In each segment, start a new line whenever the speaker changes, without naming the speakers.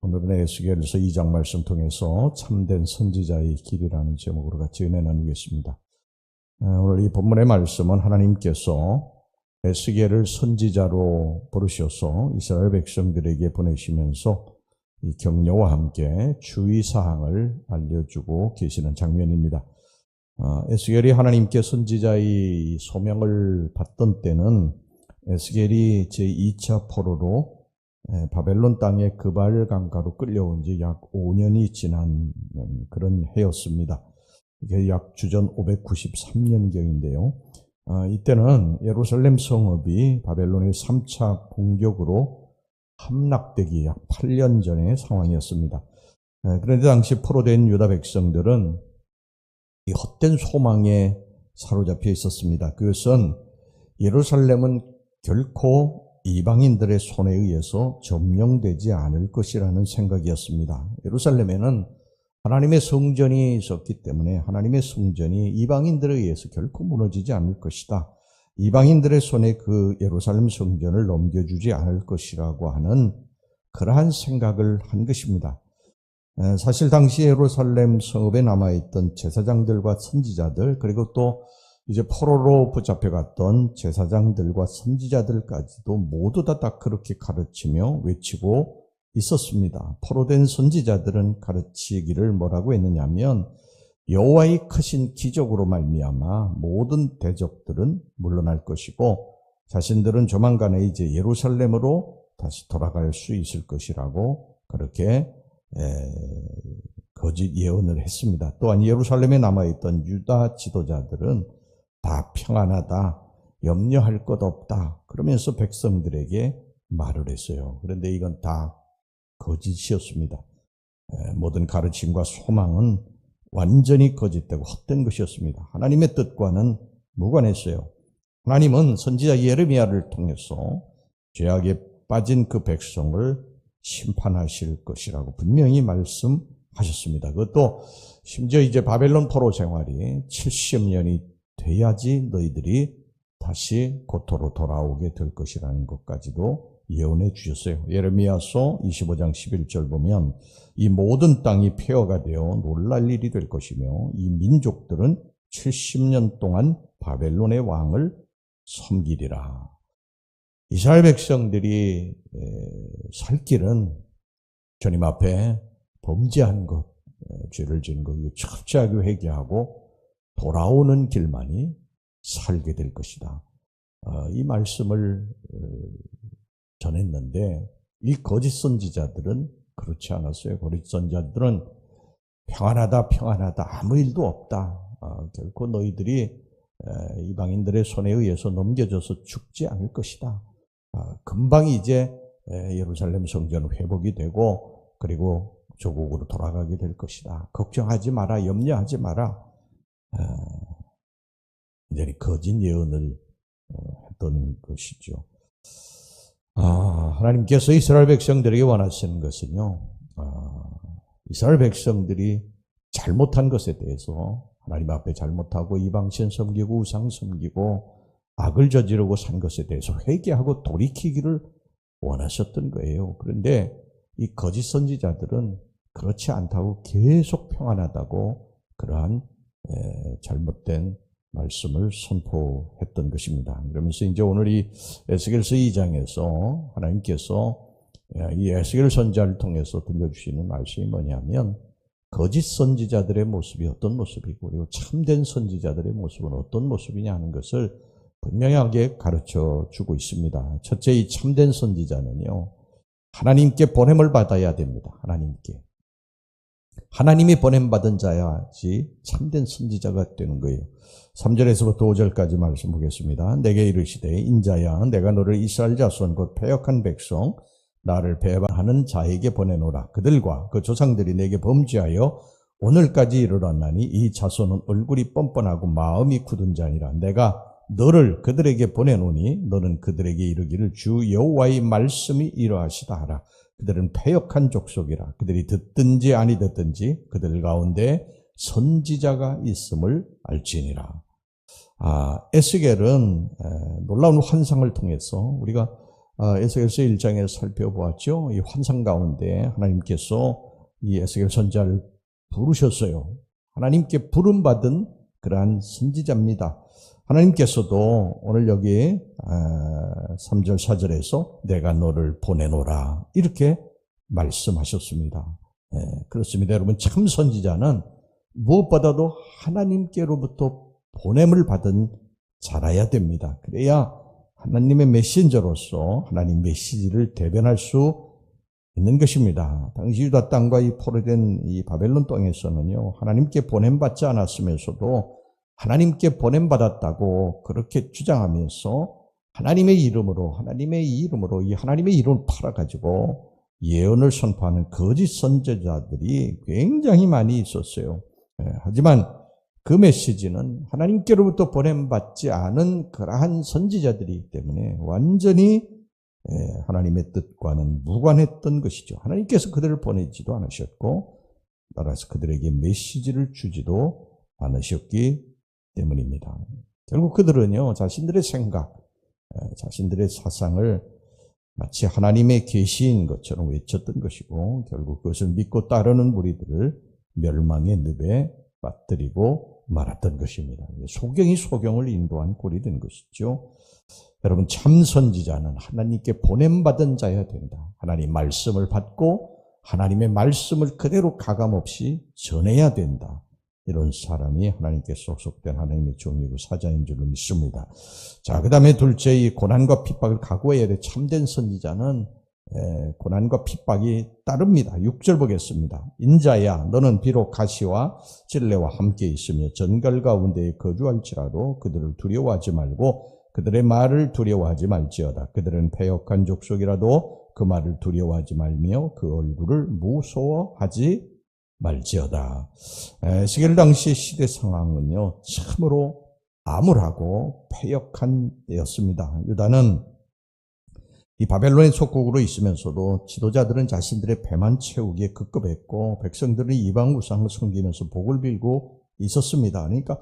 오늘은 에스겔서 2장 말씀 통해서 참된 선지자의 길이라는 제목으로 같이 은혜 나누겠습니다. 오늘 이 본문의 말씀은 하나님께서 에스겔을 선지자로 부르셔서 이스라엘 백성들에게 보내시면서 이 격려와 함께 주의사항을 알려주고 계시는 장면입니다. 에스겔이 하나님께 선지자의 소명을 받던 때는 에스겔이 제2차 포로로 바벨론 땅의 그발 강가로 끌려온 지 약 5년이 지난 그런 해였습니다. 이게 약 주전 593년경인데요. 이때는 예루살렘 성읍이 바벨론의 3차 공격으로 함락되기 약 8년 전의 상황이었습니다. 그런데 당시 포로된 유다 백성들은 이 헛된 소망에 사로잡혀 있었습니다. 그것은 예루살렘은 결코 이방인들의 손에 의해서 점령되지 않을 것이라는 생각이었습니다. 예루살렘에는 하나님의 성전이 있었기 때문에 하나님의 성전이 이방인들에 의해서 결코 무너지지 않을 것이다. 이방인들의 손에 그 예루살렘 성전을 넘겨주지 않을 것이라고 하는 그러한 생각을 한 것입니다. 사실 당시 예루살렘 성읍에 남아있던 제사장들과 선지자들, 그리고 또 이제 포로로 붙잡혀갔던 제사장들과 선지자들까지도 모두 다 그렇게 가르치며 외치고 있었습니다. 포로된 선지자들은 가르치기를 뭐라고 했느냐면 여호와의 크신 기적으로 말미암아 모든 대적들은 물러날 것이고 자신들은 조만간에 이제 예루살렘으로 다시 돌아갈 수 있을 것이라고 그렇게 거짓 예언을 했습니다. 또한 예루살렘에 남아있던 유다 지도자들은 다 평안하다, 염려할 것 없다 그러면서 백성들에게 말을 했어요. 그런데 이건 다 거짓이었습니다. 모든 가르침과 소망은 완전히 거짓되고 헛된 것이었습니다. 하나님의 뜻과는 무관했어요. 하나님은 선지자 예레미야를 통해서 죄악에 빠진 그 백성을 심판하실 것이라고 분명히 말씀하셨습니다. 그것도 심지어 이제 바벨론 포로 생활이 70년이 돼야지 너희들이 다시 고토로 돌아오게 될 것이라는 것까지도 예언해 주셨어요. 예레미야서 25장 11절 보면 이 모든 땅이 폐허가 되어 놀랄 일이 될 것이며 이 민족들은 70년 동안 바벨론의 왕을 섬기리라. 이스라엘 백성들이 살 길은 주님 앞에 범죄한 것, 죄를 지은 것, 철저하게 회개하고 돌아오는 길만이 살게 될 것이다. 이 말씀을 전했는데 이 거짓 선지자들은 그렇지 않았어요. 거짓 선지자들은 평안하다 아무 일도 없다. 결코 너희들이 이방인들의 손에 의해서 넘겨져서 죽지 않을 것이다. 금방 이제 예루살렘 성전 회복이 되고 그리고 조국으로 돌아가게 될 것이다. 걱정하지 마라, 염려하지 마라. 이제 거짓 예언을 했던 것이죠. 하나님께서 이스라엘 백성들에게 원하시는 것은요, 이스라엘 백성들이 잘못한 것에 대해서 하나님 앞에 잘못하고 이방신 섬기고 우상 섬기고 악을 저지르고 산 것에 대해서 회개하고 돌이키기를 원하셨던 거예요. 그런데 이 거짓 선지자들은 그렇지 않다고 계속 평안하다고 그러한 잘못된 말씀을 선포했던 것입니다. 그러면서 이제 오늘 이 에스겔서 2장에서 하나님께서 이 에스겔 선지자를 통해서 들려주시는 말씀이 뭐냐면 거짓 선지자들의 모습이 어떤 모습이고 그리고 참된 선지자들의 모습은 어떤 모습이냐 하는 것을 분명하게 가르쳐 주고 있습니다. 첫째, 이 참된 선지자는요, 하나님께 보냄을 받아야 됩니다. 하나님이 보냄받은 자야지 참된 선지자가 되는 거예요. 3절에서부터 5절까지 말씀 보겠습니다. 내게 이르시되 인자야 내가 너를 이스라엘 자손 곧 패역한 백성 나를 배반하는 자에게 보내노라. 그들과 그 조상들이 내게 범죄하여 오늘까지 이르렀나니 이 자손은 얼굴이 뻔뻔하고 마음이 굳은 자니라. 내가 너를 그들에게 보내노니 너는 그들에게 이르기를 주 여호와의 말씀이 이러하시다 하라. 그들은 패역한 족속이라. 그들이 듣든지 아니 듣든지 그들 가운데 선지자가 있음을 알지니라. 에스겔은 놀라운 환상을 통해서 우리가 에스겔서 1장에 살펴보았죠. 이 환상 가운데 하나님께서 이 에스겔 선지자를 부르셨어요. 하나님께 부름받은 그러한 선지자입니다. 하나님께서도 오늘 여기 3절 4절에서 내가 너를 보내노라 이렇게 말씀하셨습니다. 그렇습니다. 여러분, 참 선지자는 무엇보다도 하나님께로부터 보냄을 받은 자라야 됩니다. 그래야 하나님의 메신저로서 하나님 메시지를 대변할 수 있는 것입니다. 당시 유다 땅과 이 포로된 이 바벨론 땅에서는요, 하나님께 보냄받지 않았으면서도 하나님께 보냄받았다고 그렇게 주장하면서 하나님의 이름으로 이 하나님의 이름을 팔아가지고 예언을 선포하는 거짓 선지자들이 굉장히 많이 있었어요. 하지만 그 메시지는 하나님께로부터 보냄받지 않은 그러한 선지자들이기 때문에 완전히 하나님의 뜻과는 무관했던 것이죠. 하나님께서 그들을 보내지도 않으셨고 따라서 그들에게 메시지를 주지도 않으셨기 때문입니다. 결국 그들은요, 자신들의 생각, 자신들의 사상을 마치 하나님의 계시인 것처럼 외쳤던 것이고 결국 그것을 믿고 따르는 무리들을 멸망의 늪에 빠뜨리고 말았던 것입니다. 소경이 소경을 인도한 꼴이 된 것이죠. 여러분, 참 선지자는 하나님께 보냄받은 자여야 된다. 하나님 말씀을 받고 하나님의 말씀을 그대로 가감없이 전해야 된다. 이런 사람이 하나님께 소속된 하나님의 종이고 사자인 줄로 믿습니다. 자, 그 다음에 둘째, 이 고난과 핍박을 각오해야 돼. 참된 선지자는 고난과 핍박이 따릅니다. 6절 보겠습니다. 인자야, 너는 비록 가시와 찔레와 함께 있으며 전갈 가운데에 거주할지라도 그들을 두려워하지 말고 그들의 말을 두려워하지 말지어다. 그들은 패역한 족속이라도 그 말을 두려워하지 말며 그 얼굴을 무서워하지 말지어다. 에스겔 당시 시대 상황은요, 참으로 암울하고 패역한 때였습니다. 유다는 이 바벨론의 속국으로 있으면서도 지도자들은 자신들의 배만 채우기에 급급했고 백성들은 이방 우상을 섬기면서 복을 빌고 있었습니다. 그러니까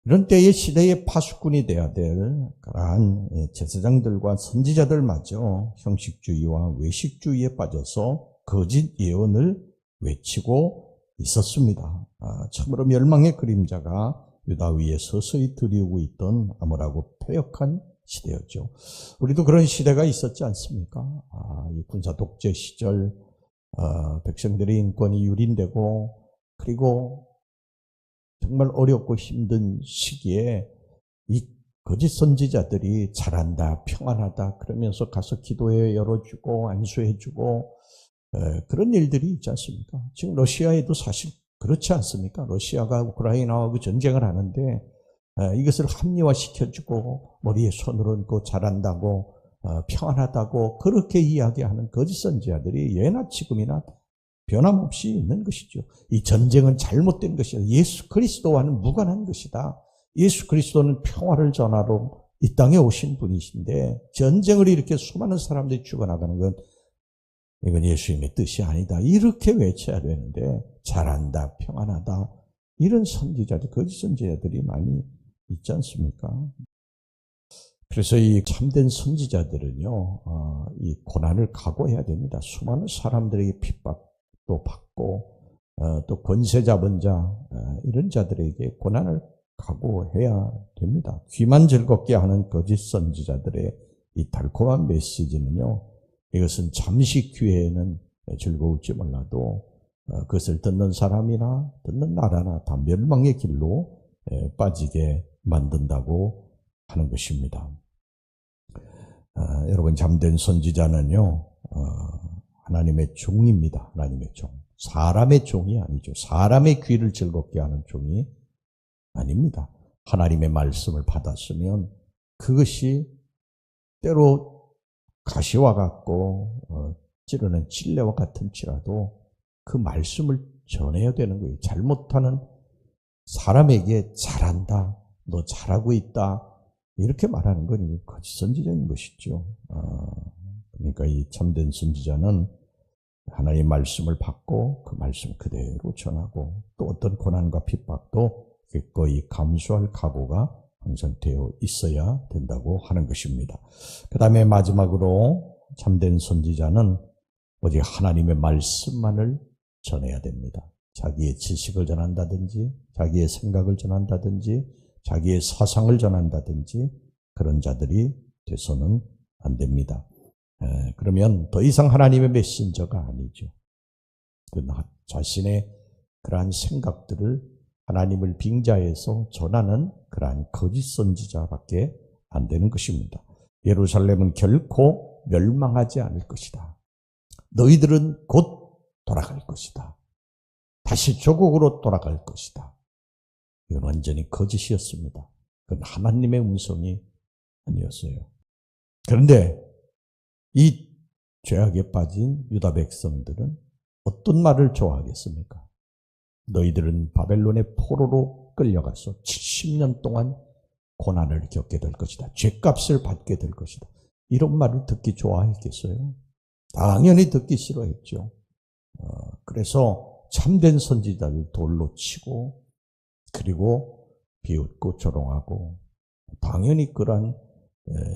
이런 때의 시대의 파수꾼이 되어야 될 그러한 제사장들과 선지자들마저 형식주의와 외식주의에 빠져서 거짓 예언을 외치고 있었습니다. 참으로 멸망의 그림자가 유다 위에 서서히 들이오고 있던 암울하고 패역한 시대였죠. 우리도 그런 시대가 있었지 않습니까? 이 군사 독재 시절 백성들의 인권이 유린되고 그리고 정말 어렵고 힘든 시기에 이 거짓 선지자들이 잘한다, 평안하다 그러면서 가서 기도회 열어주고 안수해주고 그런 일들이 있지 않습니까? 지금 러시아에도 사실 그렇지 않습니까? 러시아가 우크라이나하고 전쟁을 하는데 이것을 합리화시켜주고 머리에 손을 얹고 잘한다고 평안하다고 그렇게 이야기하는 거짓 선지자들이 예나 지금이나 변함없이 있는 것이죠. 이 전쟁은 잘못된 것이다. 예수 그리스도와는 무관한 것이다. 예수 그리스도는 평화를 전하러 이 땅에 오신 분이신데 전쟁을 이렇게 수많은 사람들이 죽어나가는 건 이건 예수님의 뜻이 아니다. 이렇게 외쳐야 되는데 잘한다, 평안하다 이런 선지자들, 거짓 선지자들이 많이 있지 않습니까? 그래서 이 참된 선지자들은요, 이 고난을 각오해야 됩니다. 수많은 사람들에게 핍박도 받고, 또 권세 잡은 자, 이런 자들에게 고난을 각오해야 됩니다. 귀만 즐겁게 하는 거짓 선지자들의 이 달콤한 메시지는요, 이것은 잠시 귀에는 즐거울지 몰라도 그것을 듣는 사람이나 듣는 나라나 다 멸망의 길로 빠지게 만든다고 하는 것입니다. 여러분, 참된 선지자는요, 하나님의 종입니다. 하나님의 종. 사람의 종이 아니죠. 사람의 귀를 즐겁게 하는 종이 아닙니다. 하나님의 말씀을 받았으면 그것이 때로 가시와 같고 찌르는 찔레와 같을지라도 그 말씀을 전해야 되는 거예요. 잘못하는 사람에게 잘한다, 너 잘하고 있다 이렇게 말하는 건 거짓 선지자인 것이죠. 그러니까 이 참된 선지자는 하나님의 말씀을 받고 그 말씀 그대로 전하고 또 어떤 고난과 핍박도 기꺼이 감수할 각오가 항상 되어 있어야 된다고 하는 것입니다. 그 다음에 마지막으로 참된 선지자는 오직 하나님의 말씀만을 전해야 됩니다. 자기의 지식을 전한다든지 자기의 생각을 전한다든지 자기의 사상을 전한다든지 그런 자들이 돼서는 안 됩니다. 그러면 더 이상 하나님의 메신저가 아니죠. 그 자신의 그러한 생각들을 하나님을 빙자해서 전하는 그러한 거짓 선지자밖에 안 되는 것입니다. 예루살렘은 결코 멸망하지 않을 것이다. 너희들은 곧 돌아갈 것이다. 다시 조국으로 돌아갈 것이다. 이건 완전히 거짓이었습니다. 그건 하나님의 음성이 아니었어요. 그런데 이 죄악에 빠진 유다 백성들은 어떤 말을 좋아하겠습니까? 너희들은 바벨론의 포로로 끌려가서 70년 동안 고난을 겪게 될 것이다. 죄값을 받게 될 것이다. 이런 말을 듣기 좋아했겠어요? 당연히 듣기 싫어했죠. 그래서 참된 선지자를 돌로 치고 그리고 비웃고 조롱하고 당연히 그러한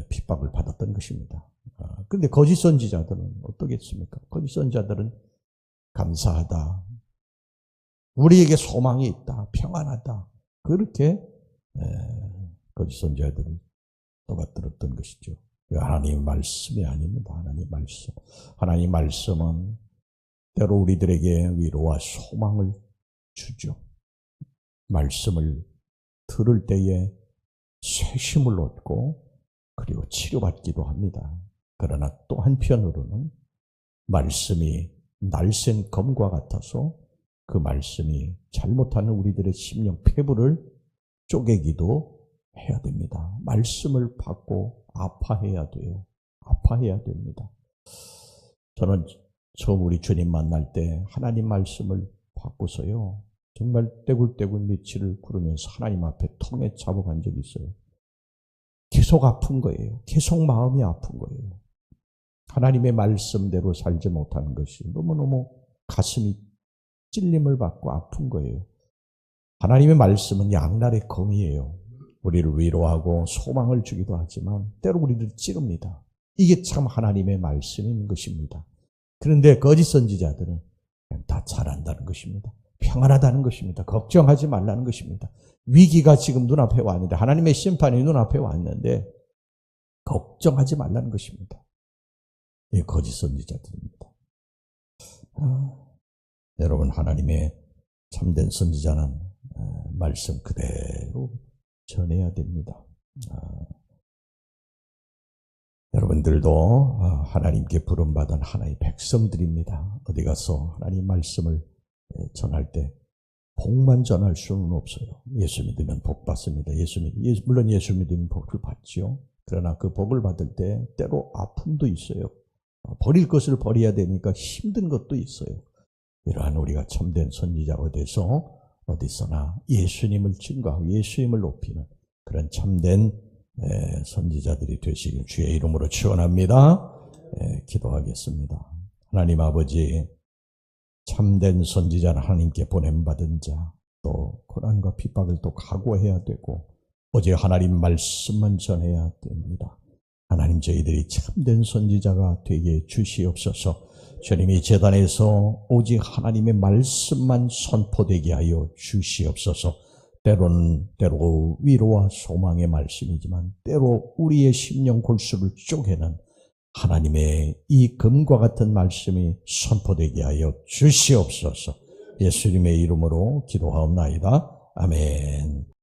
핍박을 받았던 것입니다. 그런데 거짓 선지자들은 어떻겠습니까? 거짓 선지자들은 감사하다. 우리에게 소망이 있다. 평안하다. 그렇게 거짓 선지자들을 떠받들었던 것이죠. 하나님의 말씀이 아닙니다. 하나님의 말씀. 하나님의 말씀은 때로 우리들에게 위로와 소망을 주죠. 말씀을 들을 때에 쇄심을 얻고 그리고 치료받기도 합니다. 그러나 또 한편으로는 말씀이 날쌘 검과 같아서 그 말씀이 잘못하는 우리들의 심령 폐부를 쪼개기도 해야 됩니다. 말씀을 받고 아파해야 돼요. 아파해야 됩니다. 저는 처음 우리 주님 만날 때 하나님 말씀을 받고서요. 정말 떼굴떼굴 며칠을 구르면서 하나님 앞에 통에 잡아간 적이 있어요. 계속 아픈 거예요. 계속 마음이 아픈 거예요. 하나님의 말씀대로 살지 못하는 것이 너무너무 가슴이 찔림을 받고 아픈 거예요. 하나님의 말씀은 양날의 검이에요. 우리를 위로하고 소망을 주기도 하지만 때로 우리를 찌릅니다. 이게 참 하나님의 말씀인 것입니다. 그런데 거짓 선지자들은 그냥 다 잘한다는 것입니다. 평안하다는 것입니다. 걱정하지 말라는 것입니다. 위기가 지금 눈앞에 왔는데 하나님의 심판이 눈앞에 왔는데 걱정하지 말라는 것입니다. 이 거짓 선지자들입니다. 여러분 하나님의 참된 선지자는 말씀 그대로 전해야 됩니다. 여러분들도 하나님께 부름받은 하나님의 백성들입니다. 어디 가서 하나님 말씀을 전할 때 복만 전할 수는 없어요. 예수 믿으면 복 받습니다. 물론 예수 믿으면 복을 받죠. 그러나 그 복을 받을 때 때로 아픔도 있어요. 버릴 것을 버려야 되니까 힘든 것도 있어요. 이러한 우리가 참된 선지자가 돼서 어디서나 예수님을 증거하고 예수님을 높이는 그런 참된 선지자들이 되시길 주의 이름으로 축원합니다. 기도하겠습니다. 하나님 아버지, 참된 선지자는 하나님께 보냄받은 자, 또 고난과 핍박을 또 각오해야 되고 오직 하나님 말씀만 전해야 됩니다. 하나님, 저희들이 참된 선지자가 되게 주시옵소서. 주님이 제단에서 오직 하나님의 말씀만 선포되게 하여 주시옵소서. 때로 위로와 소망의 말씀이지만 때로 우리의 심령 골수를 쪼개는 하나님의 이 금과 같은 말씀이 선포되게 하여 주시옵소서. 예수님의 이름으로 기도하옵나이다. 아멘.